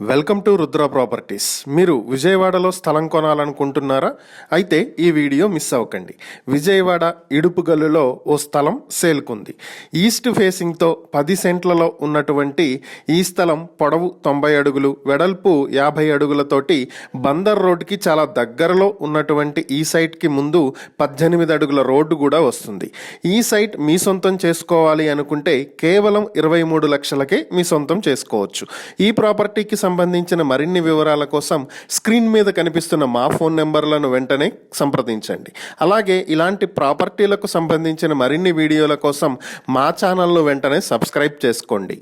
Welcome to Rudra properties. మీరు విజయవాడలో స్థలం కొనాలనుకుంటున్నారా? అయితే ఈ వీడియో మిస్ అవ్వకండి. విజయవాడ ఇడుపుగల్లులో ఓ స్థలం సేల్కుంది. ఈస్ట్ ఫేసింగ్తో 10 సెంట్లలో ఉన్నటువంటి ఈ స్థలం పొడవు 90 అడుగులు, వెడల్పు 50 అడుగులతోటి బందర్ రోడ్డుకి చాలా దగ్గరలో ఉన్నటువంటి ఈ సైట్కి ముందు 18 అడుగుల రోడ్డు కూడా వస్తుంది. ఈ సైట్ మీ సొంతం చేసుకోవాలి అనుకుంటే కేవలం 23 లక్షలకే మీ సొంతం చేసుకోవచ్చు. ఈ ప్రాపర్టీకి సంబంధించిన మరిన్ని వివరాల కోసం స్క్రీన్ మీద కనిపిస్తున్న మా ఫోన్ నెంబర్లను వెంటనే సంప్రదించండి. అలాగే ఇలాంటి ప్రాపర్టీలకు సంబంధించిన మరిన్ని వీడియోల కోసం మా ఛానల్ను వెంటనే సబ్స్క్రైబ్ చేసుకోండి.